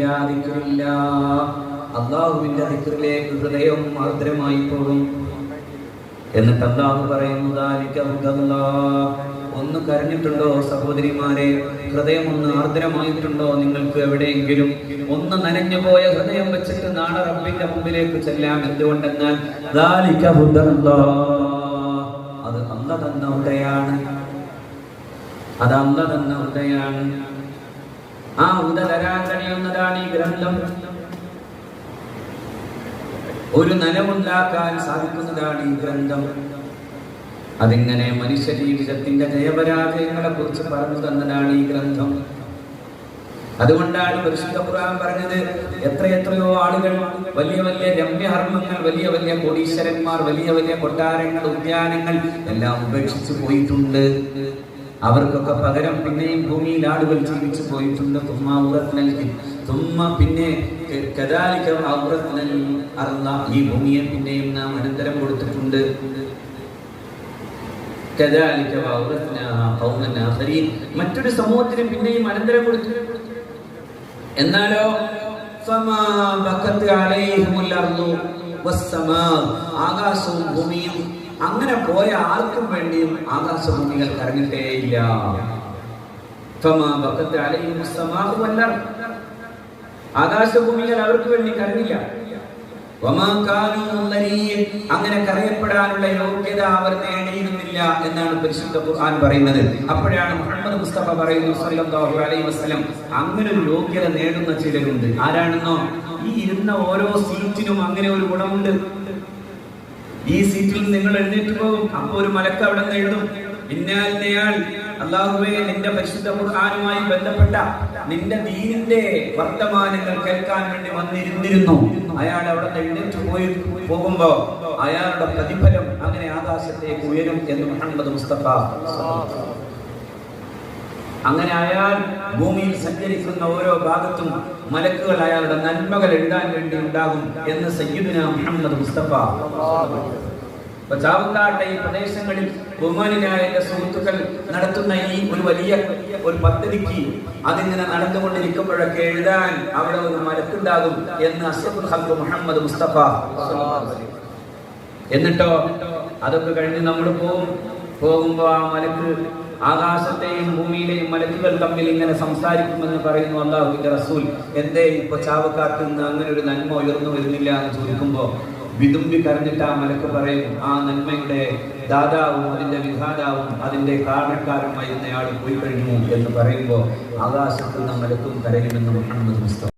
ഇലാ ദിക്റില്ലാഹ്, അല്ലാഹുവിന്റെ ദിക്റിലേക്ക് ഹൃദയം ആർദ്രമായി പോകും. എന്നിട്ട് അല്ലാഹു പറയുന്നു ദാലിക ഹുദല്ലാഹ്. ഒന്ന് കരഞ്ഞിട്ടുണ്ടോ സഹോദരിമാരെ? ഹൃദയം ഒന്ന് ആർദ്രമായിട്ടുണ്ടോ? നിങ്ങൾക്ക് എവിടെയെങ്കിലും ഒന്ന് നനഞ്ഞു പോയ ഹൃദയം വെച്ചിട്ട് നാളെ റബ്ബിന്റെ മുമ്പിലേക്ക് ചെല്ലാം. എന്തുകൊണ്ടെന്നാൽ ദാലിക ഹുദല്ലാഹ്, അത് അല്ലാഹു തന്ന ഹുദയാണ്. അത് അല്ലാഹു തന്ന ഹുദയാണ്. ആ ഹുദ തരാൻ കഴിയുന്നതാണ് ഈ ഗ്രന്ഥം. ഒരു നനവുണ്ടാക്കാൻ സാധിക്കുന്നതാണ് ഈ ഗ്രന്ഥം. അതിങ്ങനെ മനുഷ്യ ജീവിതത്തിന്റെ ജയപരാജയങ്ങളെ കുറിച്ച് പറഞ്ഞു തന്നതാണ് ഈ ഗ്രന്ഥം. അതുകൊണ്ടാണ് പരിശുദ്ധ ഖുർആൻ പറഞ്ഞത്, എത്രയെത്രയോ ആളുകൾ വലിയ വലിയ രമ്യഹർമ്മങ്ങൾ, വലിയ വലിയ കോടീശ്വരന്മാർ, വലിയ വലിയ കൊട്ടാരങ്ങൾ, ഉദ്യാനങ്ങൾ എല്ലാം ഉപേക്ഷിച്ചു പോയിട്ടുണ്ട്. അവർക്കൊക്കെ പകരം പിന്നെയും ഭൂമിയിൽ ആളുകൾ ജീവിച്ചു പോയിട്ടുണ്ട്. പിന്നെ ഈ ഭൂമിയെ പിന്നെയും നാം അനന്തരം കൊടുത്തിട്ടുണ്ട്. മറ്റൊരു സമൂഹത്തിന് പിന്നെയും അനന്തരം കൊടുത്തു. എന്നാലോ ആകാശവും ഭൂമിയും അങ്ങനെ പോയ ആർക്കും വേണ്ടിയും ആകാശഭൂമികൾ കരഞ്ഞിട്ടേയില്ല. ആകാശഭൂമികൾ അവർക്ക് വേണ്ടി കരഞ്ഞില്ല. അങ്ങനെ കരയപ്പെടാനുള്ള യോഗ്യത അവർ നേടിയിരുന്നില്ല എന്നാണ് പരിശുദ്ധ ഖുർആൻ പറയുന്നത്. അപ്പോഴാണ് മുഹമ്മദ് മുസ്തഫ പറയുന്നു സല്ലല്ലാഹു അലൈഹി വസല്ലം, അങ്ങനെ ഒരു യോഗ്യത നേടുന്ന ചിലരുണ്ട്. ആരാണെന്നോ? ഈ ഇരുന്ന ഓരോ സീറ്റിനും അങ്ങനെ ഒരു ഗുണമുണ്ട്. ഈ സീറ്റിൽ നിങ്ങൾ എഴുന്നേറ്റ് പോകും, അപ്പൊ ഒരു മലക്ക് അവിടെ നിന്ന് എഴുതും, ഇന്നയാൾ അല്ലാഹുവേ നിന്റെ പരിശുദ്ധ ഖുർആനുമായി ബന്ധപ്പെട്ട നിന്റെ ദീനിന്റെ വർത്തമാനങ്ങൾ കേൾക്കാൻ വേണ്ടി വന്നിരുന്നിരുന്നു. അയാൾ അവിടെ എഴുന്നേറ്റ് പോകുമ്പോ അയാളുടെ പ്രതിഫലം അങ്ങനെ ആകാശത്തേക്ക് ഉയരും എന്ന് മുഹമ്മദ് മുസ്തഫ. അങ്ങനെ അയാൾ ഭൂമിയിൽ സഞ്ചരിക്കുന്ന ഓരോ ഭാഗത്തും മലക്കുകൾ അയാളുടെ നന്മകൾ എഴുതാൻ വേണ്ടി ഉണ്ടാകും എന്ന് സയ്യിദുനാ മുഹമ്മദ് മുസ്തഫ. ചാവക്കാട്ടെ ഈ പ്രദേശങ്ങളിൽ ബഹുമാനിയായ എന്റെ സുഹൃത്തുക്കൾ നടത്തുന്ന ഈ ഒരു വലിയ ഒരു പദ്ധതിക്ക് അതിങ്ങനെ നടന്നുകൊണ്ടിരിക്കുമ്പോഴൊക്കെ എഴുതാൻ അവിടെ ഒരു മലക്കുണ്ടാകും എന്ന് അഷ്റഫുൽ ഖൽഖ് മുഹമ്മദ് മുസ്തഫ. എന്നിട്ടോ അതൊക്കെ കഴിഞ്ഞ് നമ്മൾ പോകുമ്പോ ആ മലക്ക് ആകാശത്തെയും ഭൂമിയിലെയും മലക്കുകൾ തമ്മിൽ ഇങ്ങനെ സംസാരിക്കുമെന്ന് പറയുന്നു അല്ലാഹുവിന്റെ റസൂൽ. എന്തേ ഇപ്പൊ ചാവക്കാട്ട് നിന്ന് അങ്ങനെ ഒരു നന്മ ഉയർന്നു വരുന്നില്ല എന്ന് ചോദിക്കുമ്പോ വിതുമ്പി കരഞ്ഞിട്ട് ആ മലക്ക് പറയും, ആ നന്മയുടെ ദാതാവും അതിന്റെ വിധാതാവും അതിന്റെ കാരണക്കാരുമായി ഇന്നയാൾ പോയി കഴിഞ്ഞു എന്ന് പറയുമ്പോൾ ആകാശത്ത് നിന്ന് മലക്കും കരയുമെന്ന് മുഹമ്മദ് മുസ്തഫ.